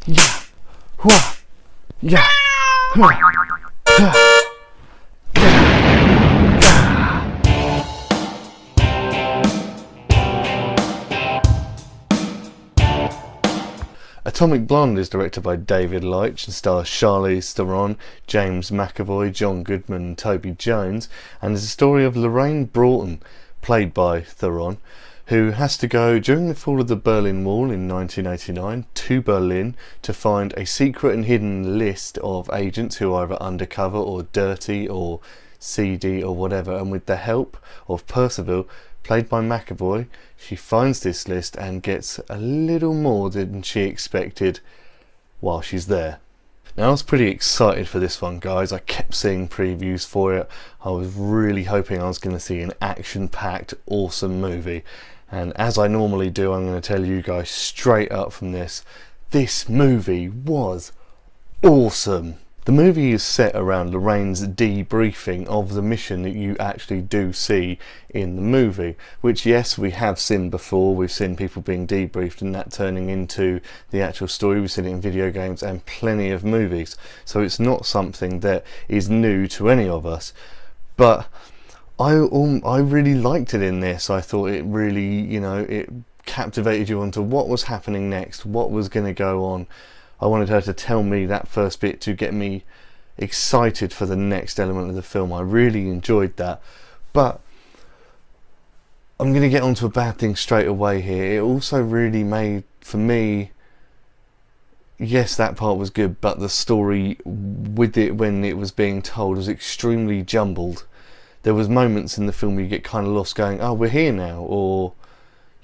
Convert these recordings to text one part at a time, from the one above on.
yeah, wah, yeah, huh, huh. Atomic Blonde is directed by David Leitch and stars Charlize Theron, James McAvoy, John Goodman and Toby Jones, and is a story of Lorraine Broughton, played by Theron, who has to go during the fall of the Berlin Wall in 1989 to Berlin to find a secret and hidden list of agents who are either undercover or dirty or seedy or whatever, and with the help of Percival, played by McAvoy, she finds this list and gets a little more than she expected while she's there. Now, I was pretty excited for this one, guys. I kept seeing previews for it. I was really hoping I was going to see an action-packed, awesome movie. And as I normally do, I'm going to tell you guys straight up from this movie was awesome. The movie is set around Lorraine's debriefing of the mission that you actually do see in the movie, which, yes, we have seen before. We've seen people being debriefed and that turning into the actual story. We've seen it in video games and plenty of movies, so it's not something that is new to any of us. But I really liked it in this. I thought it really, it captivated you onto what was happening next, what was going to go on. I wanted her to tell me that first bit to get me excited for the next element of the film. I really enjoyed that. But I'm going to get onto a bad thing straight away here. It also really made, for me, yes, that part was good, but the story with it when it was being told was extremely jumbled. There was moments in the film where you get kind of lost going, oh, we're here now, or,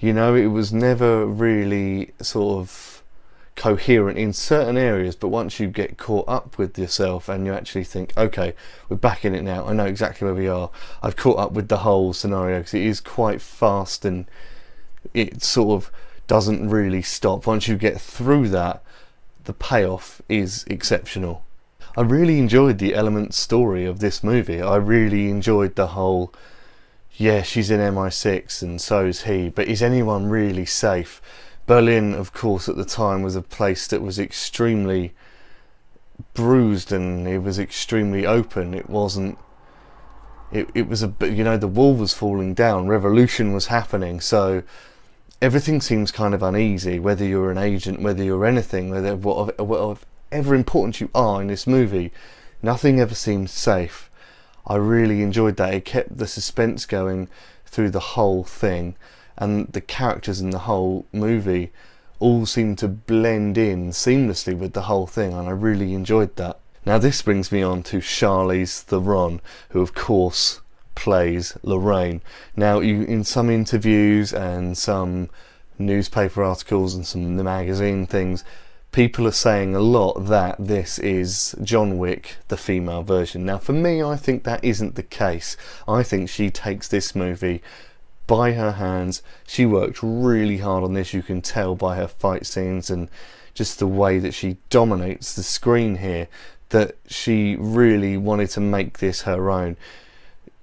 it was never really sort of coherent in certain areas, but once you get caught up with yourself and you actually think, okay, we're back in it now, I know exactly where we are, I've caught up with the whole scenario, because it is quite fast and it sort of doesn't really stop. Once you get through that, the payoff is exceptional. I really enjoyed the element story of this movie. I really enjoyed the whole, yeah, she's in MI6 and so's he, but is anyone really safe? Berlin, of course, at the time was a place that was extremely bruised and it was extremely open. It wasn't. It was the wall was falling down, revolution was happening, so everything seems kind of uneasy. Whether you're an agent, whether you're anything, whatever important you are in this movie, nothing ever seems safe. I really enjoyed that. It kept the suspense going through the whole thing. And the characters in the whole movie all seem to blend in seamlessly with the whole thing, and I really enjoyed that. Now this brings me on to Charlize Theron, who of course plays Lorraine. Now in some interviews and some newspaper articles and some of the magazine things, people are saying a lot that this is John Wick, the female version. Now for me, I think that isn't the case. I think she takes this movie by her hands. She worked really hard on this. You can tell by her fight scenes and just the way that she dominates the screen here that she really wanted to make this her own.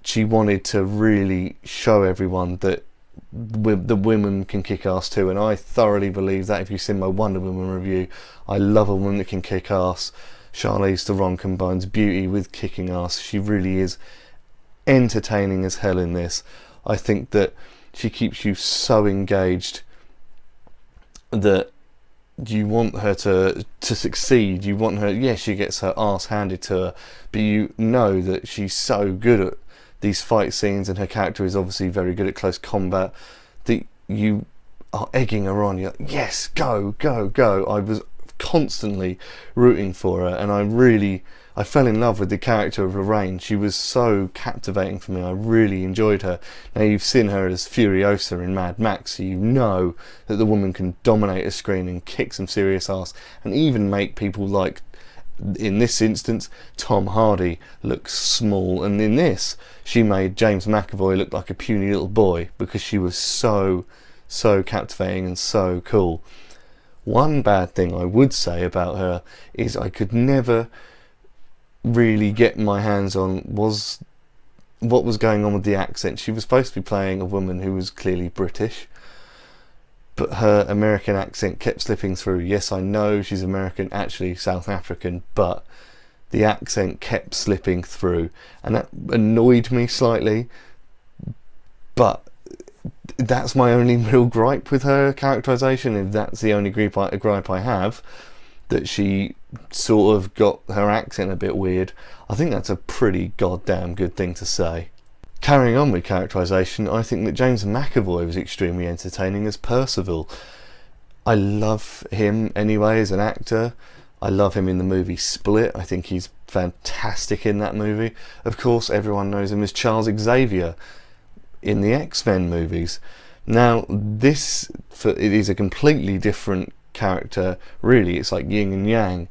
She wanted to really show everyone that the women can kick ass too, and I thoroughly believe that. If you've seen my Wonder Woman review, I love a woman that can kick ass. Charlize Theron combines beauty with kicking ass. She really is entertaining as hell in this. I think that she keeps you so engaged that you want her to succeed. You want her, yes, she gets her ass handed to her, but you know that she's so good at these fight scenes, and her character is obviously very good at close combat, that you are egging her on. You're like, yes, go, go, go. I was constantly rooting for her, and I fell in love with the character of Lorraine. She was so captivating for me. I really enjoyed her. Now you've seen her as Furiosa in Mad Max, so you know that the woman can dominate a screen and kick some serious ass, and even make people like, in this instance, Tom Hardy look small. And in this, she made James McAvoy look like a puny little boy because she was so captivating and so cool. One bad thing I would say about her is I could never really get my hands on was what was going on with the accent. She was supposed to be playing a woman who was clearly British, but her American accent kept slipping through. Yes, I know she's American, actually South African, but the accent kept slipping through, and that annoyed me slightly. But that's my only real gripe with her characterisation. If that's the only gripe I have, that she sort of got her accent a bit weird, I think that's a pretty goddamn good thing to say. Carrying on with characterisation, I think that James McAvoy was extremely entertaining as Percival. I love him anyway as an actor. I love him in the movie Split. I think he's fantastic in that movie. Of course, everyone knows him as Charles Xavier in the X-Men movies. Now, it is a completely different character, really. It's like yin and yang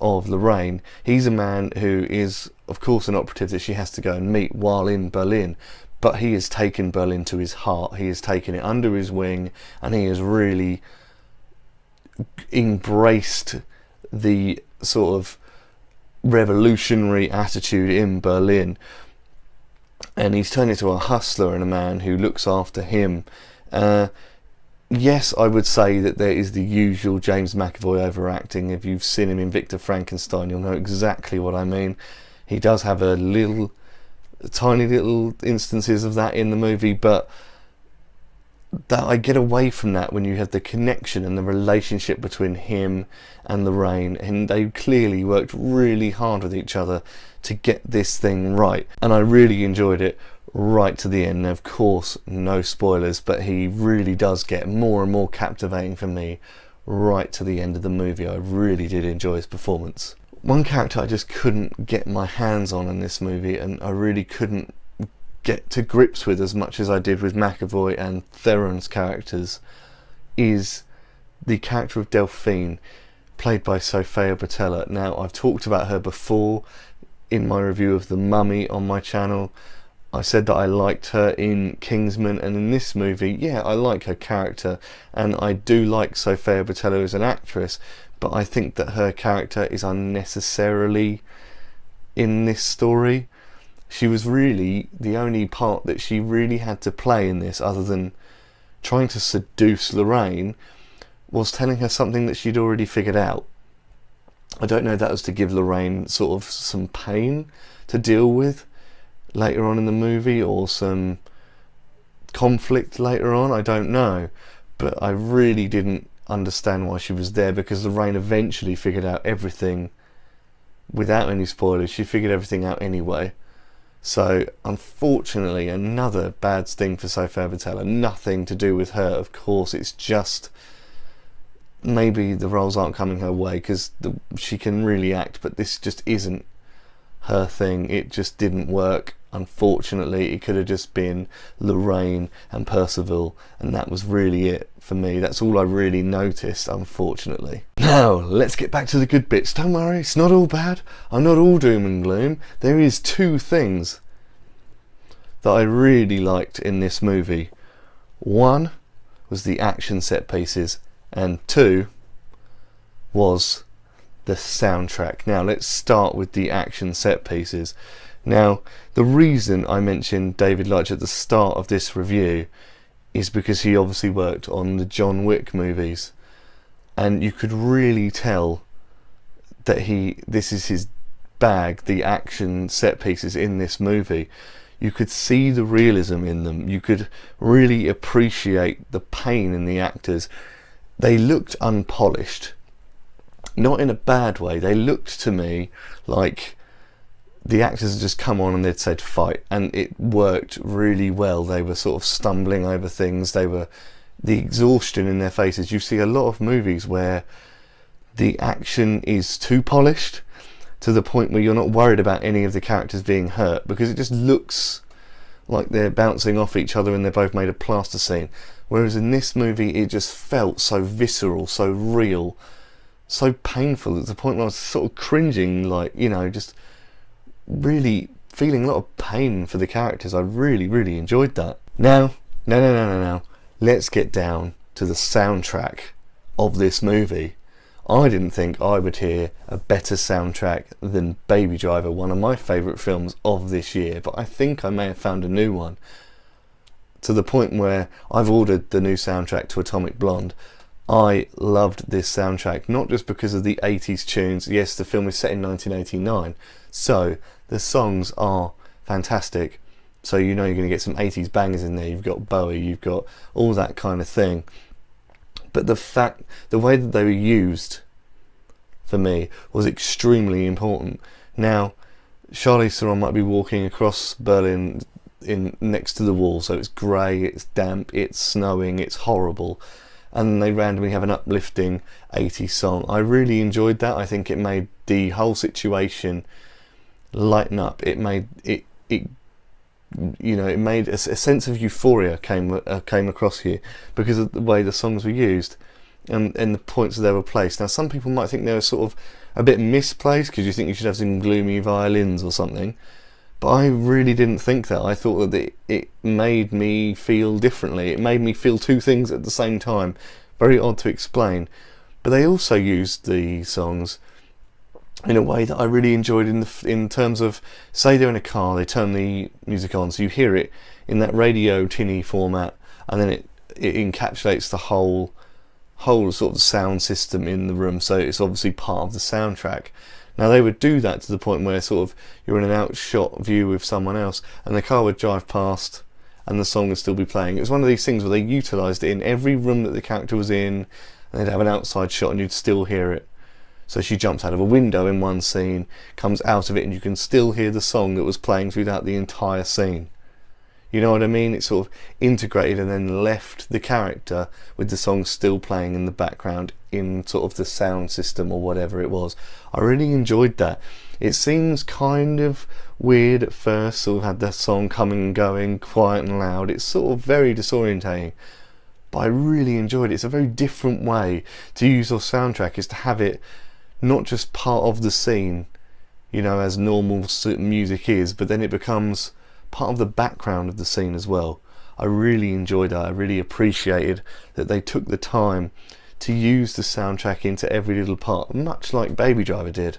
of Lorraine. He's a man who is, of course, an operative that she has to go and meet while in Berlin, but he has taken Berlin to his heart. He has taken it under his wing, and he has really embraced the sort of revolutionary attitude in Berlin, and he's turned into a hustler and a man who looks after him. Yes, I would say that there is the usual James McAvoy overacting. If you've seen him in Victor Frankenstein, you'll know exactly what I mean. He does have tiny little instances of that in the movie, but that I get away from that when you have the connection and the relationship between him and Lorraine, and they clearly worked really hard with each other to get this thing right, and I really enjoyed it right to the end. Now, of course, no spoilers, but he really does get more and more captivating for me right to the end of the movie. I really did enjoy his performance. One character I just couldn't get my hands on in this movie, and I really couldn't get to grips with as much as I did with McAvoy and Theron's characters, is the character of Delphine, played by Sofia Boutella. Now, I've talked about her before in my review of The Mummy on my channel. I said that I liked her in Kingsman, and in this movie, yeah, I like her character, and I do like Sofia Boutella as an actress, but I think that her character is unnecessarily in this story. She was really the only part that she really had to play in this, other than trying to seduce Lorraine, was telling her something that she'd already figured out. I don't know if that was to give Lorraine sort of some pain to deal with later on in the movie, or some conflict later on, I don't know, but I really didn't understand why she was there, because Lorraine eventually figured out everything. Without any spoilers, she figured everything out anyway. So unfortunately, another bad sting for Sofia Boutella. Nothing to do with her, of course. It's just maybe the roles aren't coming her way, because she can really act, but this just isn't her thing. It just didn't work. Unfortunately, it could have just been Lorraine and Percival, and that was really it for me. That's all I really noticed, unfortunately. Now, let's get back to the good bits. Don't worry, it's not all bad. I'm not all doom and gloom. There is two things that I really liked in this movie. One was the action set pieces, and two was the soundtrack. Now, let's start with the action set pieces. Now, the reason I mentioned David Leitch at the start of this review is because he obviously worked on the John Wick movies, and you could really tell that this is his bag, the action set pieces in this movie. You could see the realism in them. You could really appreciate the pain in the actors. They looked unpolished, not in a bad way. They looked to me like the actors had just come on and they'd said fight, and it worked really well. They were sort of stumbling over things. The exhaustion in their faces. You see a lot of movies where the action is too polished to the point where you're not worried about any of the characters being hurt, because it just looks like they're bouncing off each other and they're both made of plasticine. Whereas in this movie, it just felt so visceral, so real, so painful, at the point where I was sort of cringing, like, you know, just really feeling a lot of pain for the characters. I really, really enjoyed that. Now, no. Let's get down to the soundtrack of this movie. I didn't think I would hear a better soundtrack than Baby Driver, one of my favourite films of this year, but I think I may have found a new one to the point where I've ordered the new soundtrack to Atomic Blonde. I loved this soundtrack, not just because of the 80s tunes. Yes, the film is set in 1989, so the songs are fantastic. So you know you're going to get some 80s bangers in there. You've got Bowie, you've got all that kind of thing. But the way that they were used, for me, was extremely important. Now, Charlize Theron might be walking across Berlin next to the wall, so it's grey, it's damp, it's snowing, it's horrible, and they randomly have an uplifting 80s song. I really enjoyed that. I think it made the whole situation lighten up. It made it made a sense of euphoria came across here because of the way the songs were used and the points that they were placed. Now, some people might think they were sort of a bit misplaced because you think you should have some gloomy violins or something, but I really didn't think that. I thought that it made me feel differently. It made me feel two things at the same time. Very odd to explain, but they also used the songs in a way that I really enjoyed in terms of, say they're in a car, they turn the music on, so you hear it in that radio tinny format, and then it encapsulates the whole sort of sound system in the room, so it's obviously part of the soundtrack. Now, they would do that to the point where sort of you're in an outshot view with someone else, and the car would drive past and the song would still be playing. It was one of these things where they utilised it in every room that the character was in, and they'd have an outside shot and you'd still hear it. So she jumps out of a window in one scene, comes out of it, and you can still hear the song that was playing throughout the entire scene. You know what I mean? It sort of integrated and then left the character with the song still playing in the background in sort of the sound system or whatever it was. I really enjoyed that. It seems kind of weird at first, sort of had the song coming and going, quiet and loud. It's sort of very disorientating, but I really enjoyed it. It's a very different way to use your soundtrack, is to have it not just part of the scene, you know, as normal music is, but then it becomes part of the background of the scene as well. I really enjoyed that. I really appreciated that they took the time to use the soundtrack into every little part, much like Baby Driver did.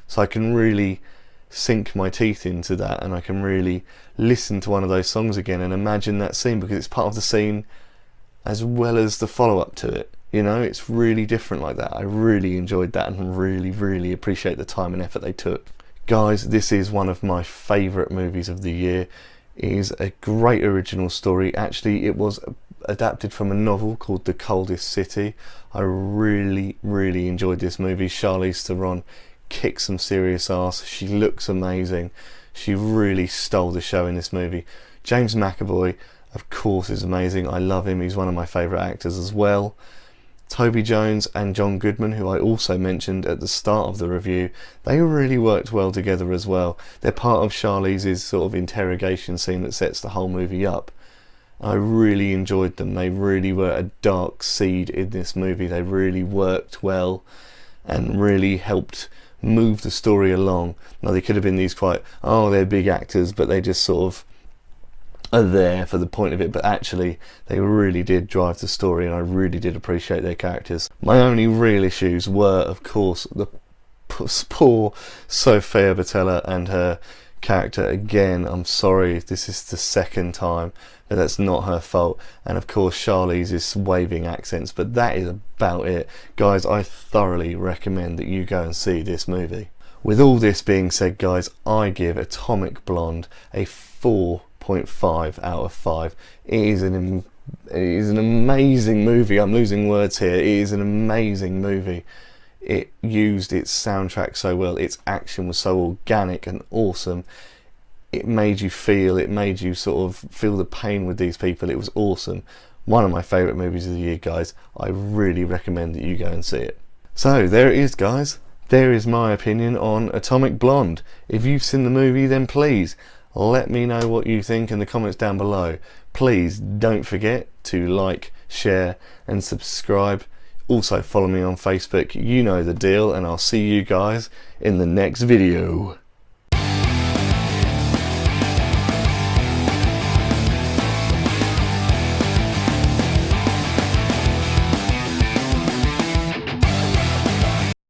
So I can really sink my teeth into that, and I can really listen to one of those songs again and imagine that scene, because it's part of the scene as well as the follow-up to it. You know, it's really different like that. I really enjoyed that and really appreciate the time and effort they took. Guys, this is one of my favourite movies of the year. It is a great original story. Actually, it was adapted from a novel called The Coldest City. I really enjoyed this movie. Charlize Theron kicks some serious ass. She looks amazing. She really stole the show in this movie. James McAvoy, of course, is amazing. I love him. He's one of my favourite actors as well. Toby Jones and John Goodman, who I also mentioned at the start of the review, they really worked well together as well. They're part of Charlize's sort of interrogation scene that sets the whole movie up. I really enjoyed them. They really were a dark seed in this movie. They really worked well and really helped move the story along. Now, they could have been these quite, they're big actors, but they just sort of are there for the point of it, but actually they really did drive the story, and I really did appreciate their characters. My only real issues were, of course, the poor Sofia Boutella and her character. Again, I'm sorry, this is the second time, but that's not her fault. And of course Charlize's waving accents, but that is about it. Guys, I thoroughly recommend that you go and see this movie. With all this being said, guys, I give Atomic Blonde a 4.5 out of 5. It is an amazing movie. I'm losing words here. It is an amazing movie. It used its soundtrack so well. Its action was so organic and awesome. It made you sort of feel the pain with these people. It was awesome. One of my favourite movies of the year, guys. I really recommend that you go and see it. So there it is, guys. There is my opinion on Atomic Blonde. If you've seen the movie, then please let me know what you think in the comments down below. Please don't forget to like, share and subscribe. Also follow me on Facebook. You know the deal, and I'll see you guys in the next video.